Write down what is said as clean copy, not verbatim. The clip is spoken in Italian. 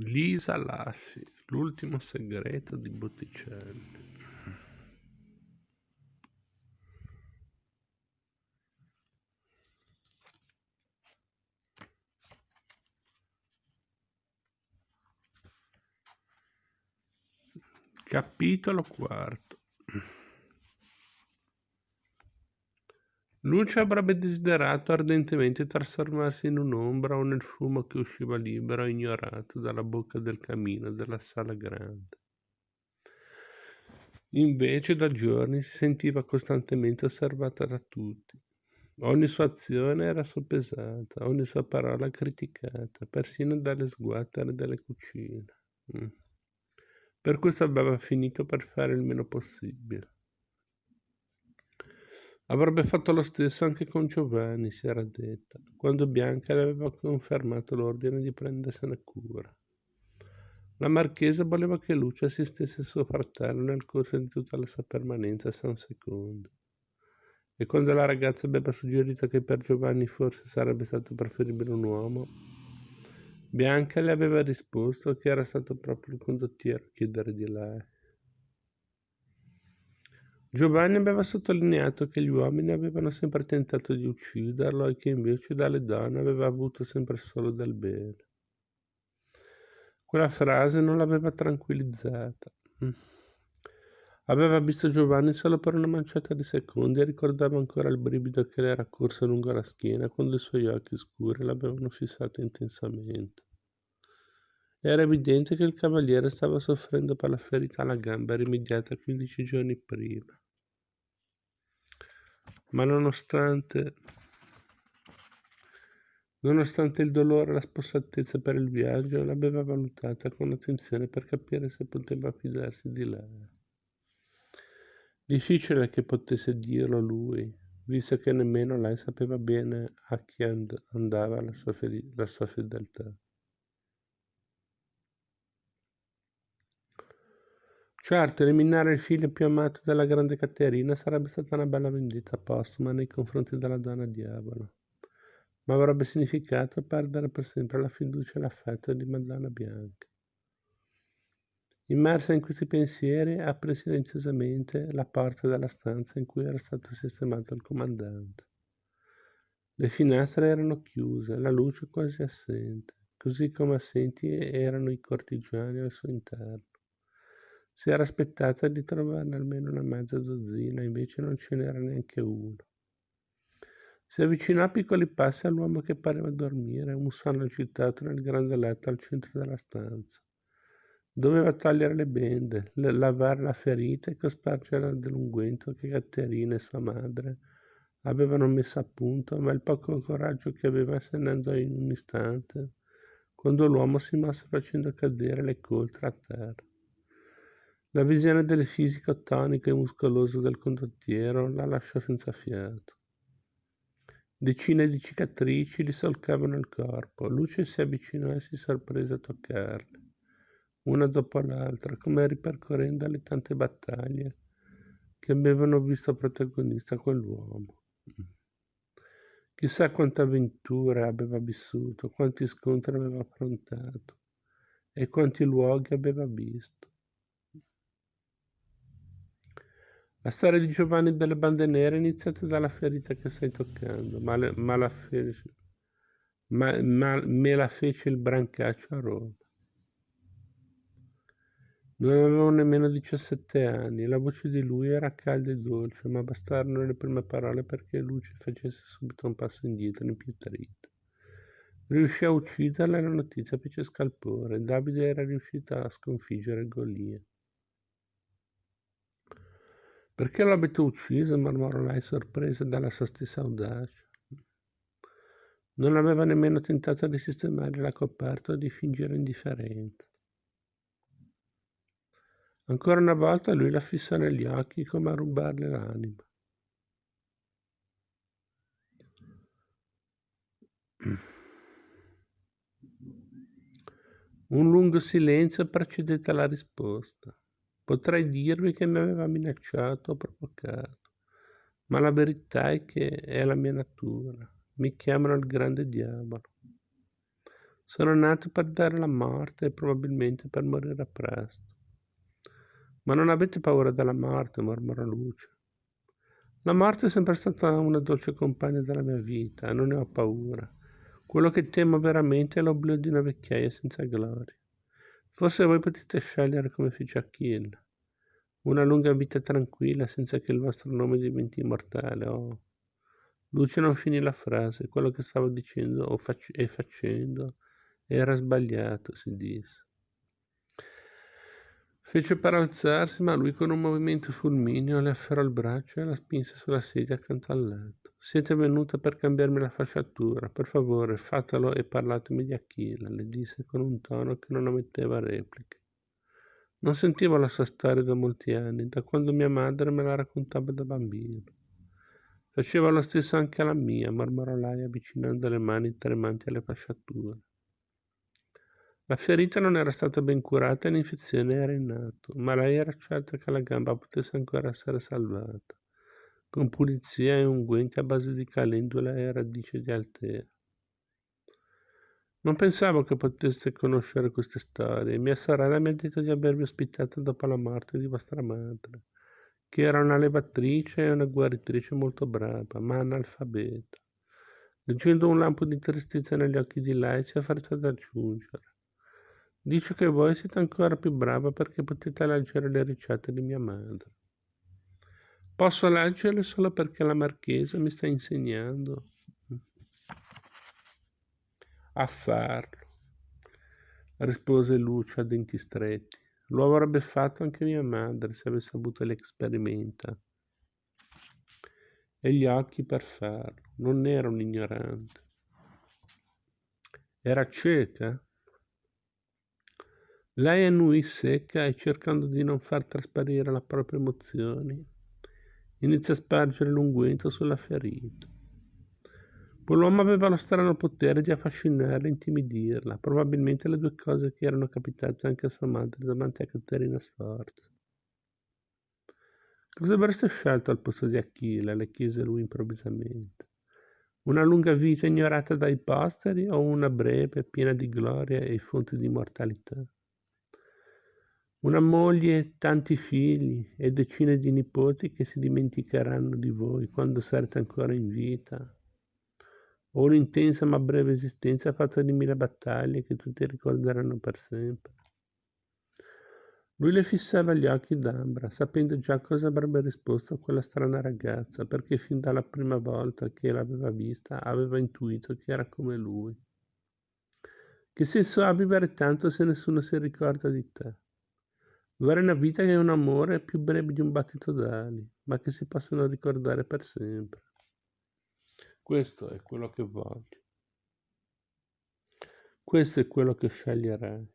Lisa Lassi, l'ultimo segreto di Botticelli. Capitolo quarto. Lucio avrebbe desiderato ardentemente trasformarsi in un'ombra o nel fumo che usciva libero e ignorato dalla bocca del camino della sala grande. Invece da giorni si sentiva costantemente osservata da tutti. Ogni sua azione era soppesata, ogni sua parola criticata, persino dalle sguattere delle cucine. Per questo aveva finito per fare il meno possibile. Avrebbe fatto lo stesso anche con Giovanni, si era detta, quando Bianca le aveva confermato l'ordine di prendersene cura. La marchesa voleva che Lucio assistesse suo fratello nel corso di tutta la sua permanenza a San Secondo. E quando la ragazza aveva suggerito che per Giovanni forse sarebbe stato preferibile un uomo, Bianca le aveva risposto che era stato proprio il condottiero a chiedere di lei. Giovanni aveva sottolineato che gli uomini avevano sempre tentato di ucciderlo e che invece dalle donne aveva avuto sempre solo del bene. Quella frase non l'aveva tranquillizzata. Aveva visto Giovanni solo per una manciata di secondi e ricordava ancora il brivido che le era corso lungo la schiena quando i suoi occhi scuri l'avevano fissato intensamente. Era evidente che il cavaliere stava soffrendo per la ferita alla gamba rimediata 15 giorni prima. Ma nonostante il dolore e la spossatezza per il viaggio, l'aveva valutata con attenzione per capire se poteva fidarsi di lei. Difficile che potesse dirlo lui, visto che nemmeno lei sapeva bene a chi andava la sua fedeltà. Certo, eliminare il figlio più amato della grande Caterina sarebbe stata una bella vendetta postuma nei confronti della donna diavolo, ma avrebbe significato perdere per sempre la fiducia e l'affetto di Madonna Bianca. Immersa in questi pensieri, aprì silenziosamente la porta della stanza in cui era stato sistemato il comandante. Le finestre erano chiuse, la luce quasi assente, così come assenti erano i cortigiani al suo interno. Si era aspettata di trovarne almeno una mezza dozzina, invece non ce n'era neanche uno. Si avvicinò a piccoli passi all'uomo che pareva dormire, un sonno agitato nel grande letto al centro della stanza. Doveva togliere le bende, lavare la ferita e cospargere dell'unguento che Caterina e sua madre avevano messo a punto, ma il poco coraggio che aveva se ne andò in un istante, quando l'uomo si mosse facendo cadere le coltre a terra. La visione del fisico tonico e muscoloso del condottiero la lasciò senza fiato. Decine di cicatrici gli solcavano il corpo. Luce si avvicinò e si sorprese a toccarle, una dopo l'altra, come ripercorrendo le tante battaglie che avevano visto protagonista quell'uomo. Chissà quante avventure aveva vissuto, quanti scontri aveva affrontato e quanti luoghi aveva visto. La storia di Giovanni delle Bande Nere è iniziata dalla ferita che stai toccando, me la fece il Brancaccio a Roma. Non avevo nemmeno 17 anni, la voce di lui era calda e dolce, ma bastarono le prime parole perché Luce facesse subito un passo indietro, impietrito. Riuscì a ucciderla e la notizia fece scalpore. Davide era riuscito a sconfiggere Golia. Perché l'avete ucciso? Mormorò lei, sorpresa dalla sua stessa audacia. Non aveva nemmeno tentato di sistemare la coperta o di fingere indifferenza. Ancora una volta lui la fissò negli occhi come a rubarle l'anima. Un lungo silenzio precedette la risposta. Potrei dirvi che mi aveva minacciato o provocato, ma la verità è che è la mia natura. Mi chiamano il grande diavolo. Sono nato per dare la morte e probabilmente per morire presto. Ma non avete paura della morte, mormorò Lucio. La morte è sempre stata una dolce compagna della mia vita e non ne ho paura. Quello che temo veramente è l'oblio di una vecchiaia senza gloria. Forse voi potete scegliere come fece Achille. Una lunga vita tranquilla senza che il vostro nome diventi immortale. Oh. Lucio non finì la frase, quello che stavo dicendo e facendo era sbagliato, si disse. Fece per alzarsi, ma lui con un movimento fulmineo le afferrò il braccio e la spinse sulla sedia accanto al letto. Siete venuta per cambiarmi la fasciatura. Per favore, fatelo e parlatemi di Achille, le disse con un tono che non ammetteva repliche. Non sentivo la sua storia da molti anni, da quando mia madre me la raccontava da bambino. Faceva lo stesso anche alla mia, mormorò lei avvicinando le mani tremanti alle fasciature. La ferita non era stata ben curata e l'infezione era in atto, ma lei era certa che la gamba potesse ancora essere salvata, con pulizia e unguenti a base di calendula e radice di altera. Non pensavo che poteste conoscere queste storie. Mia sorella mi ha detto di avervi ospitato dopo la morte di vostra madre, che era una levatrice e una guaritrice molto brava, ma analfabeta. Leggendo un lampo di tristezza negli occhi di lei, si affrettò ad aggiungere. Dice che voi siete ancora più brava perché potete leggere le ricette di mia madre. Posso leggerle solo perché la marchesa mi sta insegnando a farlo, rispose Lucio a denti stretti. Lo avrebbe fatto anche mia madre se avesse avuto l'esperimenta e gli occhi per farlo. Non era un ignorante. Era cieca? Lei annui secca e cercando di non far trasparire le proprie emozioni, inizia a spargere l'unguento sulla ferita. Quell'uomo aveva lo strano potere di affascinarla e intimidirla, probabilmente le due cose che erano capitate anche a sua madre davanti a Caterina Sforza. Cosa avreste scelto al posto di Achille? Le chiese lui improvvisamente. Una lunga vita ignorata dai posteri o una breve, piena di gloria e fonti di immortalità? Una moglie, tanti figli e decine di nipoti che si dimenticheranno di voi quando sarete ancora in vita? O un'intensa ma breve esistenza fatta di 1000 battaglie che tutti ricorderanno per sempre? Lui le fissava gli occhi d'ambra, sapendo già cosa avrebbe risposto a quella strana ragazza, perché fin dalla prima volta che l'aveva vista aveva intuito che era come lui. Che senso ha vivere tanto se nessuno si ricorda di te? Vivere una vita che è un amore più breve di un battito d'ali, ma che si possono ricordare per sempre. Questo è quello che voglio. Questo è quello che sceglierei.